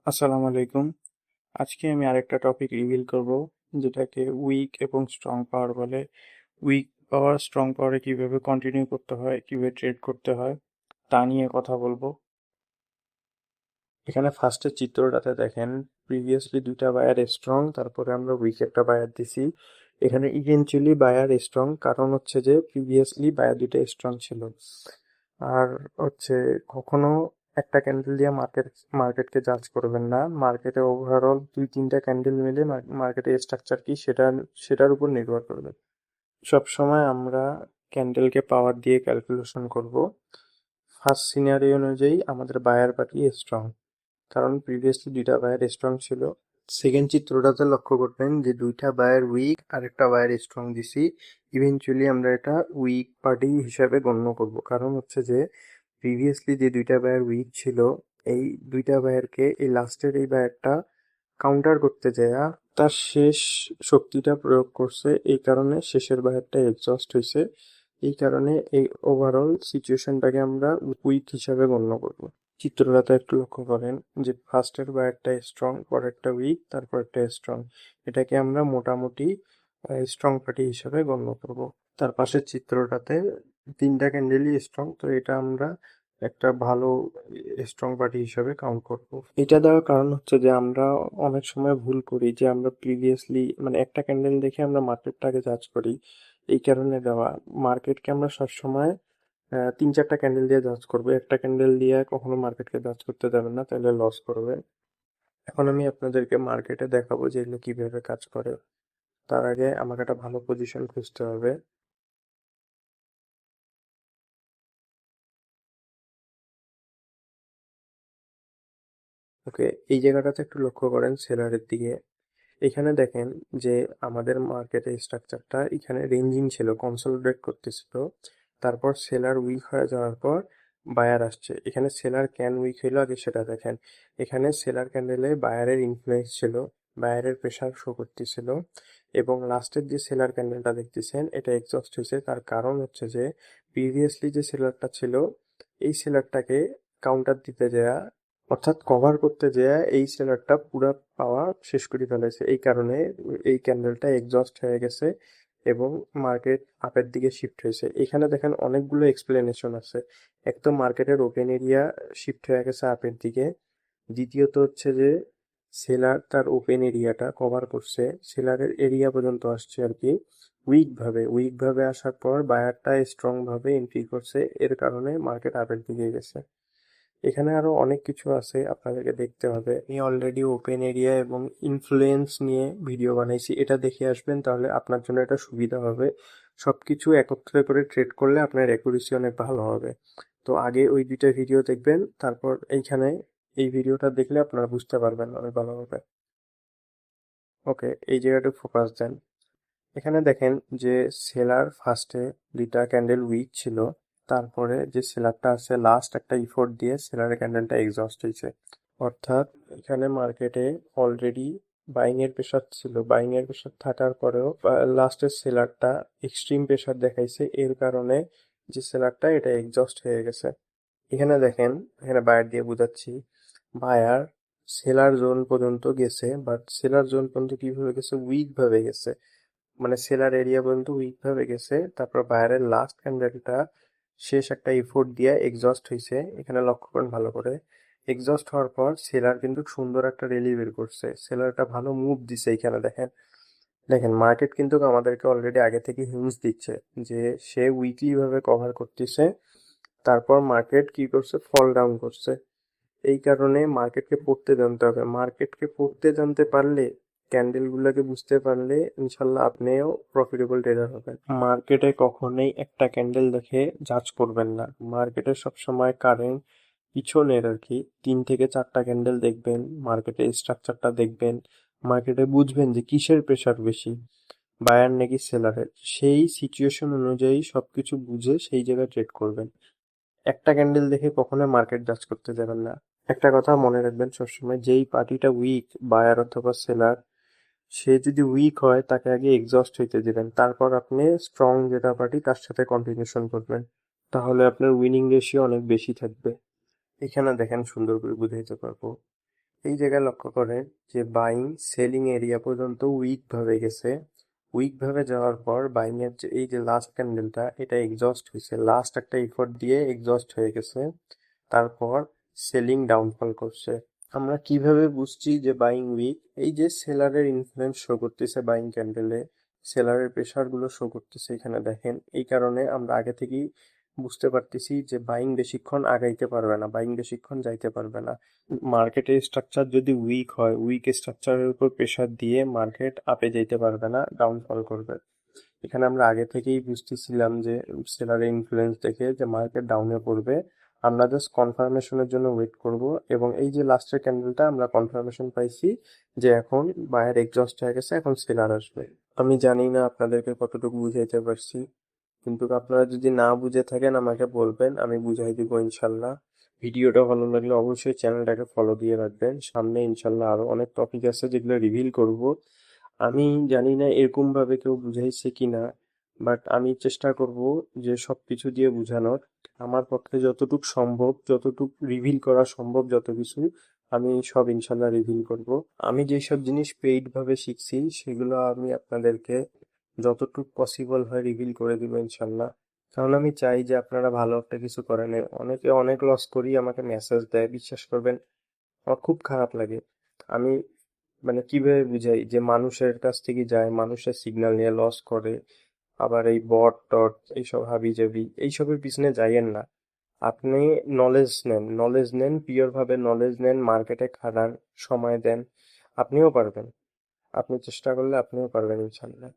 আসসালামু আলাইকুম। আজকে আমি আরেকটা টপিক রিভিল করব, যেটাকে উইক এবং স্ট্রং পাওয়ার বলে। উইক পাওয়ার স্ট্রং পাওয়ারে কিভাবে কন্টিনিউ করতে হয়, কিভাবে ট্রেড করতে হয়, তা নিয়ে কথা বলবো। এখানে ফার্স্টে চিত্রটাতে দেখেন, প্রিভিয়াসলি দুইটা বায়ার স্ট্রং, তারপরে আমরা উইক একটা বায়ার দিছি। এখানে ইভেনচুয়ালি বায়ার স্ট্রং, কারণ হচ্ছে যে প্রিভিয়াসলি বায়ার দুইটা স্ট্রং ছিল। আর হচ্ছে কখনো একটা ক্যান্ডেল দিয়ে মার্কেটকে জাজ করবেন না। মার্কেটে ওভারঅল দুই তিনটা ক্যান্ডেল মিলে মার্কেটের স্ট্রাকচার কি সেটার উপর নির্ভর করবে। সবসময় আমরা ক্যান্ডেলকে পাওয়ার দিয়ে ক্যালকুলেশন করব। ফার্স্ট সিনারি অনুযায়ী আমাদের বায়ার পার্টি স্ট্রং, কারণ প্রিভিয়াসলি দুইটা বায়ার স্ট্রং ছিল। সেকেন্ড চিত্রটাতে লক্ষ্য করবেন যে দুইটা বায়ার উইক আর একটা বায়ার স্ট্রং দিছি। ইভেনচুয়ালি আমরা এটা উইক পার্টি হিসাবে গণ্য করব, কারণ হচ্ছে যে প্রিভিয়াসলি যে দুইটা বায়ার উইক ছিল, এই দুইটা বায়ারকে এই লাস্টের এই বায়ারটা কাউন্টার করতে যায় তার শেষ শক্তিটা প্রয়োগ করছে, এই কারণে শেষের বায়ারটা এক্সস্ট হয়েছে। এই কারণে এই ওভারঅল সিচুয়েশনটাকে আমরা উইক হিসাবে গণ্য করব। চিত্রটাতে একটু লক্ষ্য করেন যে ফার্স্টের বায়ারটা স্ট্রং, পরেরটা উইক, তারপরটা স্ট্রং। এটাকে আমরা মোটামুটি স্ট্রং পার্টি হিসাবে গণ্য করব। তার পাশের চিত্রটাতে তিনটা ক্যান্ডেলই স্ট্রং, তো এটা আমরা একটা ভালো স্ট্রং পার্টি হিসাবে কাউন্ট করব। এটা দেওয়ার কারণ হচ্ছে যে আমরা অনেক সময় ভুল করি, যে আমরা প্রিভিয়াসলি মানে একটা ক্যান্ডেল দেখে আমরা মার্কেটটাকে জাজ করি। এই কারণে দেওয়া, মার্কেটকে আমরা সবসময় তিন চারটা ক্যান্ডেল দিয়ে জাজ করবো। একটা ক্যান্ডেল দিয়ে কখনো মার্কেটকে জাজ করতে যাবেন না, তাহলে লস করবে। এখন আমি আপনাদেরকে মার্কেটে দেখাবো যে এগুলো কিভাবে কাজ করে। তার আগে আমাকে একটা ভালো পজিশন খুঁজতে হবে। ওকে, এই জায়গাটাতে একটু লক্ষ্য করেন সেলারের দিকে। এখানে দেখেন যে আমাদের মার্কেটের স্ট্রাকচারটা এখানে রেঞ্জিং ছিল, কনসলিডেট করতেছিল। তারপর সেলার উইক হয়ে যাওয়ার পর বায়ার আসছে। এখানে সেলার ক্যান উইক হইলো আগে সেটা দেখেন। এখানে সেলার ক্যান্ডেলে বায়ারের ইনফ্লুয়েন্স ছিল, বায়ারের প্রেশার শো করতেছিল, এবং লাস্টের যে সেলার ক্যান্ডেলটা দেখতেছেন এটা এক্সস্ট হয়েছে। তার কারণ হচ্ছে যে প্রিভিয়াসলি যে সেলারটা ছিল, এই সেলারটাকে কাউন্টার দিতে যাওয়া, অর্থাৎ কভার করতে যেয়ে এই সেলারটা পুরো পাওয়ার শেষ করে ফেলেছে। এই কারণে এই ক্যান্ডেলটা এক্সস্ট হয়ে গেছে এবং মার্কেট আপের দিকে শিফট হয়েছে। এখানে দেখেন অনেকগুলো এক্সপ্লেনেশন আছে। এক তো মার্কেটের ওপেন এরিয়া শিফট হয়ে গেছে আপের দিকে। দ্বিতীয়ত হচ্ছে যে সেলার তার ওপেন এরিয়াটা কভার করছে, সেলারের এরিয়া পর্যন্ত আসছে আর কি, উইক ভাবে আসার পর বায়ারটা স্ট্রং ভাবে এন্ট্রি করছে, এর কারণে মার্কেট আপের দিকে গেছে। এখানে আরো অনেক কিছু আছে, আপনাদেরকে দেখতে হবে। আমি অলরেডি ওপেন এরিয়া এবং ইনফ্লুয়েন্স নিয়ে ভিডিও বানাইছি, এটা দেখে আসবেন, তাহলে আপনার জন্য এটা সুবিধা হবে। সবকিছু একত্রে করে ট্রেড করলে আপনার অ্যাকুরেসি অনেক ভালো হবে। তো আগে ওই দুইটা ভিডিও দেখবেন, তারপর এইখানে এই ভিডিওটা দেখলে আপনারা বুঝতে পারবেন অনেক ভালোভাবে। ওকে, এই জায়গাটা ফোকাস দেন। এখানে দেখেন যে সেলার ফার্স্টে দুইটা ক্যান্ডেল উইক ছিল, তারপরে যে সেলারটা আছে লাস্ট একটা ইফোর্ট দিয়ে সেলারের ক্যান্ডেলটা এক্সস্ট হয়েছে। অর্থাৎ এখানে মার্কেটে অলরেডি বাইং এর প্রেশার ছিল, বাইং এর প্রেশার থাকার পরেও লাস্টের সেলারটা এক্সট্রিম প্রেশার দেখাইছে, এর কারণে যে সেলারটা এটা এক্সস্ট হয়ে গেছে। এখানে দেখেন, এখানে বায়ার দিয়ে বুঝাচ্ছি, বায়ার সেলার জোন পর্যন্ত গেছে, বাট সেলার জোন পর্যন্ত কিভাবে গেছে, উইক ভাবে গেছে। মানে সেলার এরিয়া পর্যন্ত উইক ভাবে গেছে, তারপর বায়ারের লাস্ট ক্যান্ডেলটা শেষ একটা ইফোর্ট দিয়ে এক্সস্ট হয়েছে। এখানে লক্ষ্য করেন ভালো করে, এক্সস্ট হওয়ার পর সেলার কিন্তু সুন্দর একটা র্যালি বের করছে, সেলারটা ভালো মুভ দিছে। এখানে দেখেন, মার্কেট কিন্তু আমাদেরকে অলরেডি আগে থেকে হিন্টস দিচ্ছে যে সে উইকলি ভাবে কভার করতেছে। তারপর মার্কেট কি করছে, ফল ডাউন করছে। এই কারণে মার্কেটকে পড়তে জানতে হবে। মার্কেটকে পড়তে জানতে পারলে, ক্যান্ডেল গুলাকে বুঝতে পারলে ইনশাল্লাহ আপনিও প্রফিটেবল ট্রেডার হবেন। মার্কেটে কখনোই একটা ক্যান্ডেল দেখে জাজ করবেন না। মার্কেটে সবসময় কারেন্ট পিছনের আর কি 3 থেকে 4টা ক্যান্ডেল দেখবেন, মার্কেটের স্ট্রাকচারটা দেখবেন, মার্কেটে বুঝবেন যে কিসের প্রেশার বেশি, বায়ার নাকি সেলারের। সেই সিচুয়েশন অনুযায়ী সবকিছু বুঝে সেই জায়গায় ট্রেড করবেন। একটা ক্যান্ডেল দেখে কখনোই মার্কেট জাজ করতে যাবেন না। একটা কথা মনে রাখবেন সবসময়, যেই পার্টিটা উইক, বায়ার অথবা সেলার, সে যদি উইক হয় তাকে আগে এক্সস্ট হইতে দিবেন, তারপর আপনি স্ট্রং যেটা পার্টি তার সাথে কন্টিনিউশন করবেন, তাহলে আপনার উইনিং রেশিও অনেক বেশি থাকবে। এখানে দেখেন সুন্দর করে বুঝাইতে পারবো। এই জায়গায় লক্ষ্য করেন যে বাইং সেলিং এরিয়া পর্যন্ত উইক ভাবে গেছে। উইক ভাবে যাওয়ার পর বাইং এর যে এই যে লাস্ট ক্যান্ডেলটা, এটা এক্সস্ট হয়েছে, লাস্ট একটা এফোর্ট দিয়ে এক্সস্ট হয়ে গেছে। তারপর সেলিং ডাউনফল করছে। আমরা কিভাবে বুঝছি যে বাইং উইক? এই যে সেলারের ইনফ্লুয়েন্স শো করতেছে বাইং ক্যান্ডেলে, সেলারের প্রেসার গুলো শো করতেছে এখানে দেখেন। এই কারণে আমরা আগে থেকেই বুঝতে পারতেছি যে বাইং বেশিক্ষণ আগাইতে পারবে না, বাইং বেশিক্ষণ যাইতে পারবে না। মার্কেটের স্ট্রাকচার যদি উইক হয়, উইক স্ট্রাকচারের উপর প্রেসার দিয়ে মার্কেট আপে যাইতে পারবে না, ডাউনফল করবে। এখানে আমরা আগে থেকেই বুঝতেছিলাম যে সেলারের ইনফ্লুয়েন্স দেখে যে মার্কেট ডাউনে পড়বে। আমরা জাস্ট কনফার্মেশনের জন্য ওয়েট করব, এবং এই যে লাস্টের ক্যান্ডেলটা আমরা কনফার্মেশন পাইছি যে এখন বায়ার এক্সস্ট হয়ে গেছে, এখন সেলার আসবে। আমি জানি না আপনাদেরকে কতটুকু বুঝাইতে পারছি, কিন্তু আপনারা যদি না বুঝে থাকেন আমাকে বলবেন, আমি বুঝাই দিব ইনশাল্লাহ। ভিডিওটা ভালো লাগলে অবশ্যই চ্যানেলটাকে ফলো দিয়ে রাখবেন। সামনে ইনশাল্লাহ আরো অনেক টপিক আছে যেগুলো রিভিল করব। আমি জানি না এরকম ভাবে কেউ বুঝাইছে কিনা, বাট আমি চেষ্টা করব যে সবকিছু দিয়ে বুঝানোর। আমার পক্ষে যতটুক সম্ভব, যতটুক রিভিল করা সম্ভব, যত কিছু আমি সব ইনশাল্লাহ রিভিল করব। আমি যেসব জিনিস পেইড ভাবে শিখছি সেগুলো আমি আপনাদেরকে যতটুক পসিবল হয় রিভিল করে দিব ইনশাল্লাহ। কারণ আমি চাই যে আপনারা ভালো একটা কিছু করেন। অনেকে অনেক লস করি আমাকে মেসেজ দেয়, বিশ্বাস করবেন আমার খুব খারাপ লাগে। আমি মানে কিভাবে বুঝাই যে মানুষের কাছ থেকে যায়, মানুষের সিগন্যাল নিয়ে লস করে, আবার এই বট টট এইসব হাবি জাবি এইসবের পিছনে যাইয়েন না। আপনি নলেজ নেন, পিওর ভাবে নলেজ নেন, মার্কেটে খাটান, সময় দেন, আপনিও পারবেন। আপনি চেষ্টা করলে আপনিও পারবেন ইনশাল্লাহ।